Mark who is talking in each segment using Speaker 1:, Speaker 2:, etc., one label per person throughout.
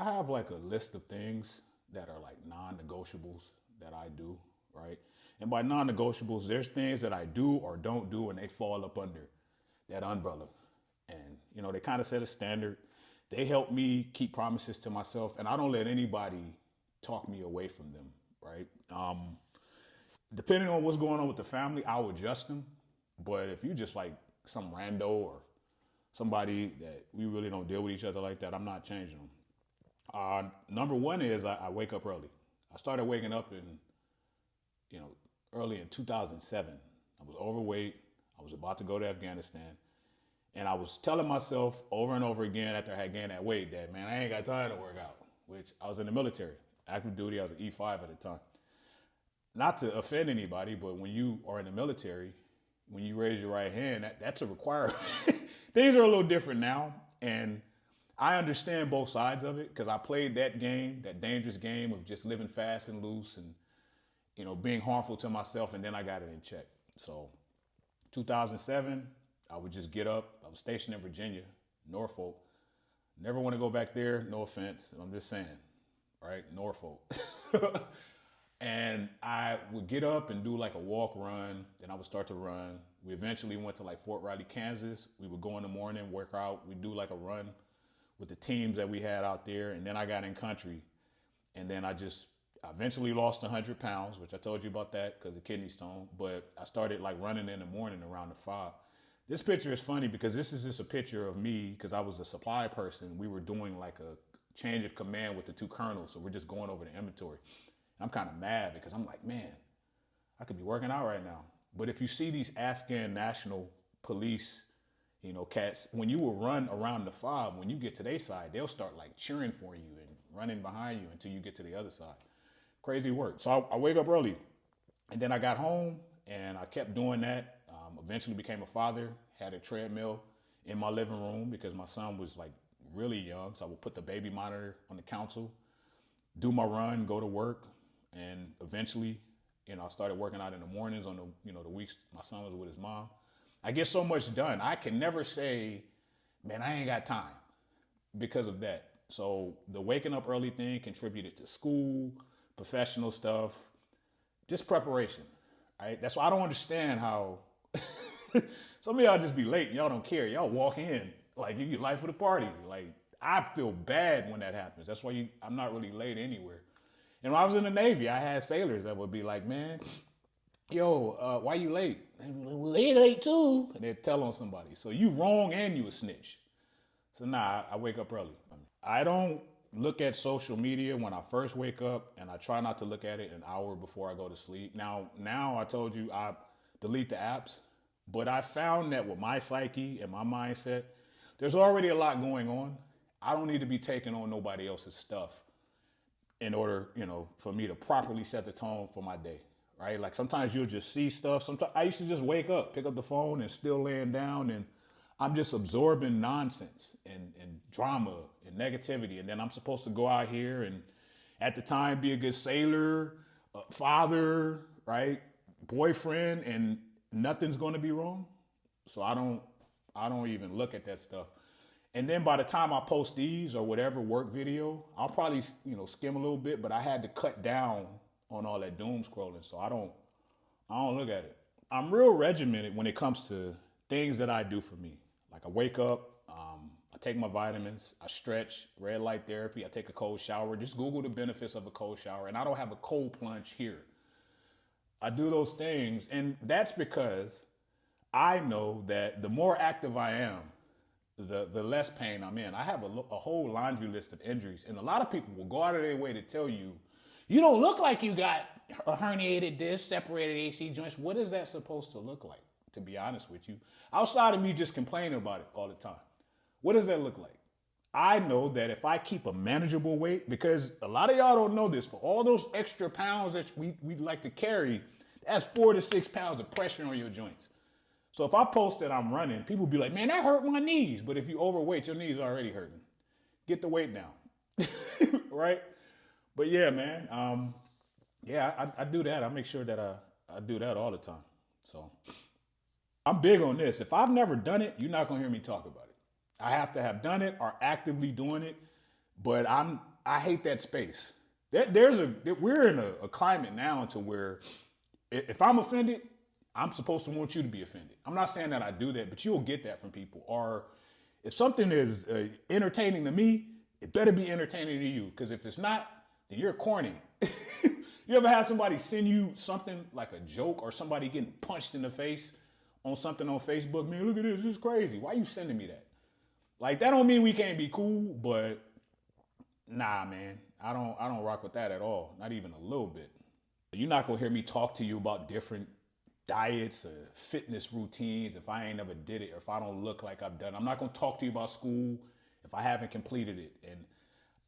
Speaker 1: I have like a list of things that are like non-negotiables that I do, right? And by non-negotiables, there's things that I do or don't do, and they fall up under that umbrella. And they kind of set a standard. They help me keep promises to myself, and I don't let anybody talk me away from them, right? Depending on what's going on with the family, I'll adjust them. But if you just like some rando or somebody that we really don't deal with each other like that, I'm not changing them. Number one is I wake up early. I started waking up you know, early in 2007. I was overweight. I was about to go to Afghanistan. And I was telling myself over and over again after I had gained that weight that, man, I ain't got time to work out, which I was in the military, active duty. I was an E5 at the time. Not to offend anybody, but when you are in the military, when you raise your right hand, that's a requirement. Things are a little different now. And I understand both sides of it because I played that game, that dangerous game of just living fast and loose and, being harmful to myself. And then I got it in check. So 2007, I would just get up. I was stationed in Virginia, Norfolk. Never want to go back there. No offense. I'm just saying, right? Norfolk. And I would get up and do like a walk run. Then I would start to run. We eventually went to like Fort Riley, Kansas. We would go in the morning, work out. We'd do like a run with the teams that we had out there. And then I got in country. And then I eventually lost 100 pounds, which I told you about that because of kidney stone. But I started like running in the morning around the 5. This picture is funny because this is just a picture of me because I was a supply person. We were doing like a change of command with the 2 colonels. So we're just going over the inventory. I'm kind of mad because I'm like, man, I could be working out right now. But if you see these Afghan national police, cats, when you will run around the 5, when you get to their side, they'll start like cheering for you and running behind you until you get to the other side. Crazy work. So I wake up early and then I got home and I kept doing that. Eventually became a father, had a treadmill in my living room because my son was like really young. So I would put the baby monitor on the console, do my run, go to work. And eventually, I started working out in the mornings on the weeks my son was with his mom. I get so much done. I can never say, man, I ain't got time because of that. So the waking up early thing contributed to school, professional stuff, just preparation, right? That's why I don't understand how some of y'all just be late and y'all don't care. Y'all walk in like you get life of the party. Like I feel bad when that happens. That's why I'm not really late anywhere. And when I was in the Navy, I had sailors that would be like, man, yo, why you late? And be like, well, they late too. And they'd tell on somebody. So you wrong and you a snitch. So I wake up early. I don't look at social media when I first wake up, and I try not to look at it an hour before I go to sleep. Now I told you I delete the apps, but I found that with my psyche and my mindset, there's already a lot going on. I don't need to be taking on nobody else's stuff in order, for me to properly set the tone for my day, right? Like sometimes you'll just see stuff. Sometimes I used to just wake up, pick up the phone and still laying down and I'm just absorbing nonsense and drama and negativity. And then I'm supposed to go out here and at the time be a good sailor, father, right? Boyfriend, and nothing's going to be wrong. So I don't even look at that stuff. And then by the time I post these or whatever work video, I'll probably, skim a little bit, but I had to cut down on all that doom scrolling. So I don't look at it. I'm real regimented when it comes to things that I do for me. Like I wake up, I take my vitamins, I stretch, red light therapy, I take a cold shower. Just Google the benefits of a cold shower. And I don't have a cold plunge here. I do those things. And that's because I know that the more active I am, the less pain I'm in. I have a whole laundry list of injuries. And a lot of people will go out of their way to tell you, you don't look like you got a herniated disc, separated AC joints. What is that supposed to look like, to be honest with you? Outside of me just complaining about it all the time. What does that look like? I know that if I keep a manageable weight, because a lot of y'all don't know this, for all those extra pounds that we like to carry, that's 4 to 6 pounds of pressure on your joints. So if I post that I'm running, people be like, man, that hurt my knees. But if you overweight, your knees are already hurting. Get the weight down, right? But yeah, man, I do that. I make sure that I do that all the time. So I'm big on this. If I've never done it, you're not going to hear me talk about it. I have to have done it or actively doing it. But I hate that space. We're in a climate now to where if I'm offended, I'm supposed to want you to be offended. I'm not saying that I do that, but you'll get that from people. Or if something is entertaining to me, it better be entertaining to you. Because if it's not, then you're corny. You ever had somebody send you something like a joke or somebody getting punched in the face on something on Facebook? Man, look at this. This is crazy. Why are you sending me that? Like that don't mean we can't be cool, but nah, man. I don't rock with that at all. Not even a little bit. You're not gonna hear me talk to you about different diets or fitness routines if I ain't never did it or if I don't look like I've done it. I'm not gonna talk to you about school if I haven't completed it. And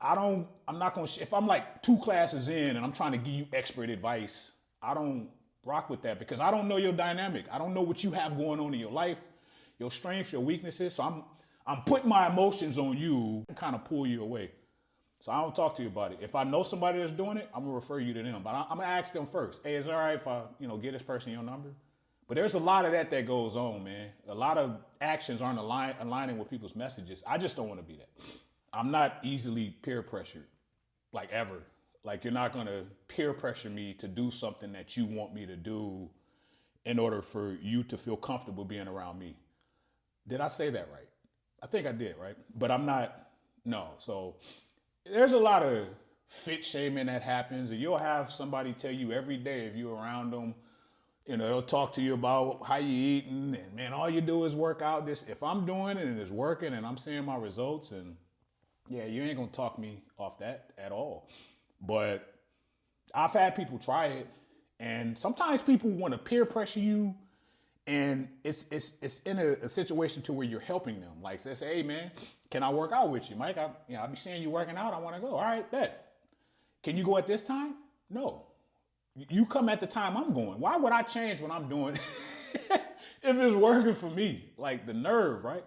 Speaker 1: I'm not gonna, if I'm like 2 classes in and I'm trying to give you expert advice, I don't rock with that because I don't know your dynamic. I don't know what you have going on in your life, your strengths, your weaknesses. So I'm putting my emotions on you and kind of pull you away. So I don't talk to you about it. If I know somebody that's doing it, I'm gonna refer you to them. But I'm gonna ask them first. Hey, is it all right if I, get this person your number? But there's a lot of that goes on, man. A lot of actions aren't aligning with people's messages. I just don't want to be that. I'm not easily peer pressured, like ever. Like you're not gonna peer pressure me to do something that you want me to do in order for you to feel comfortable being around me. Did I say that right? I think I did, right? But I'm not, no. So there's a lot of fit shaming that happens, and you'll have somebody tell you every day if you're around them, they'll talk to you about how you eating, and man, all you do is work out. This, if I'm doing it and it's working and I'm seeing my results, and yeah, you ain't gonna talk me off that at all. But I've had people try it, and sometimes people want to peer pressure you, and it's in a situation to where you're helping them. Like they say, hey man, can I work out with you, Mike? I be seeing you working out. I want to go. All right, bet. Can you go at this time? No. You come at the time I'm going. Why would I change what I'm doing if it's working for me? Like the nerve, right?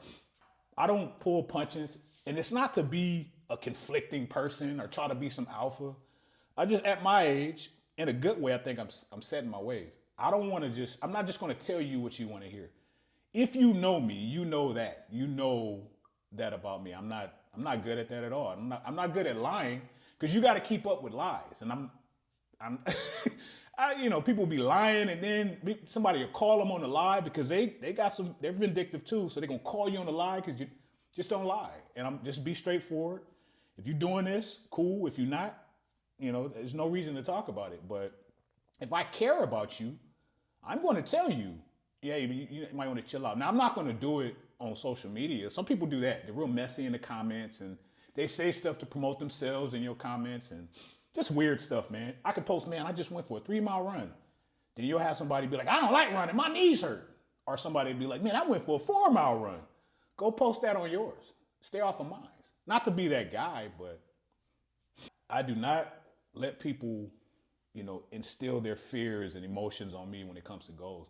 Speaker 1: I don't pull punches, and it's not to be a conflicting person or try to be some alpha. I just, at my age, in a good way, I think I'm setting my ways. I don't want to I'm not just going to tell you what you want to hear. If you know me, you know that. You know that about me. I'm not good at that at all. I'm not good at lying because you got to keep up with lies. And I'm people be lying and then somebody will call them on the lie because they're vindictive too. So they're going to call you on the lie because you just don't lie. And I'm just be straightforward. If you're doing this, cool. If you're not, there's no reason to talk about it. But if I care about you, I'm going to tell you, yeah, you might want to chill out. Now, I'm not going to do it on social media. Some people do that. They're real messy in the comments and they say stuff to promote themselves in your comments and just weird stuff, man. I could post, man, I just went for a 3-mile run. Then you'll have somebody be like, I don't like running, my knees hurt. Or somebody be like, man, I went for a 4-mile run. Go post that on yours. Stay off of mine. Not to be that guy, but I do not let people, instill their fears and emotions on me when it comes to goals.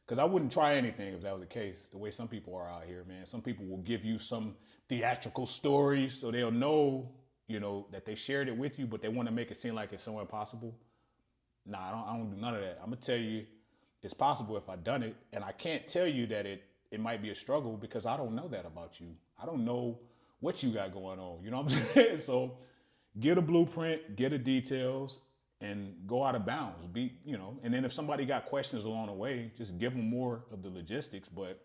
Speaker 1: Because I wouldn't try anything if that was the case, the way some people are out here, man. Some people will give you some theatrical stories so they'll know, that they shared it with you, but they want to make it seem like it's somewhere possible. Nah, I don't do none of that. I'm going to tell you it's possible if I done it, and I can't tell you that it might be a struggle because I don't know that about you. I don't know what you got going on, you know what I'm saying? So get a blueprint, get the details, and go out of bounds. And then if somebody got questions along the way, just give them more of the logistics. But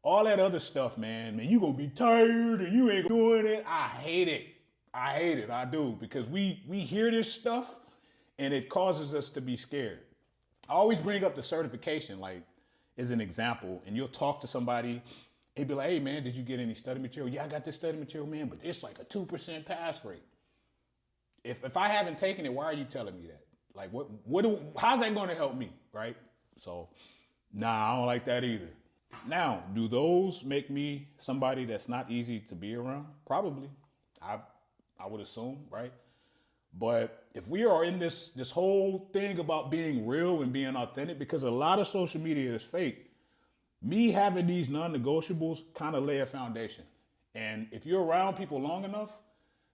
Speaker 1: all that other stuff, man, you gonna be tired and you ain't doing it. I hate it. I do, because we hear this stuff and it causes us to be scared. I always bring up the certification, like as an example, and you'll talk to somebody, they'd be like, hey man, did you get any study material? Yeah, I got this study material, man, but it's like a 2% pass rate. If I haven't taken it, why are you telling me that? Like, how's that going to help me, right? So, nah, I don't like that either. Now, do those make me somebody that's not easy to be around? Probably. I would assume, right? But if we are in this whole thing about being real and being authentic, because a lot of social media is fake, me having these non-negotiables kind of lay a foundation. And if you're around people long enough,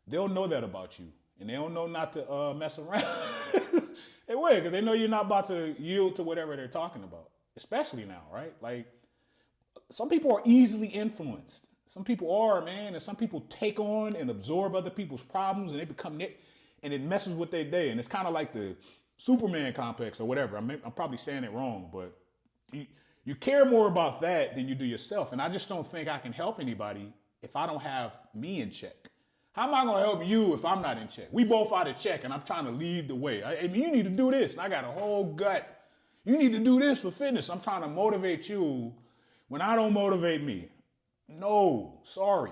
Speaker 1: they'll know that about you. And they don't know not to mess around. They will, because they know you're not about to yield to whatever they're talking about, especially now, right? Like, some people are easily influenced. Some people are, man, and some people take on and absorb other people's problems, and they become and it messes with their day. And it's kind of like the Superman complex or whatever. I'm probably saying it wrong, but you care more about that than you do yourself. And I just don't think I can help anybody if I don't have me in check. How am I going to help you if I'm not in check? We both out of check, and I'm trying to lead the way. I mean, you need to do this, and I got a whole gut. You need to do this for fitness. I'm trying to motivate you when I don't motivate me. No, sorry.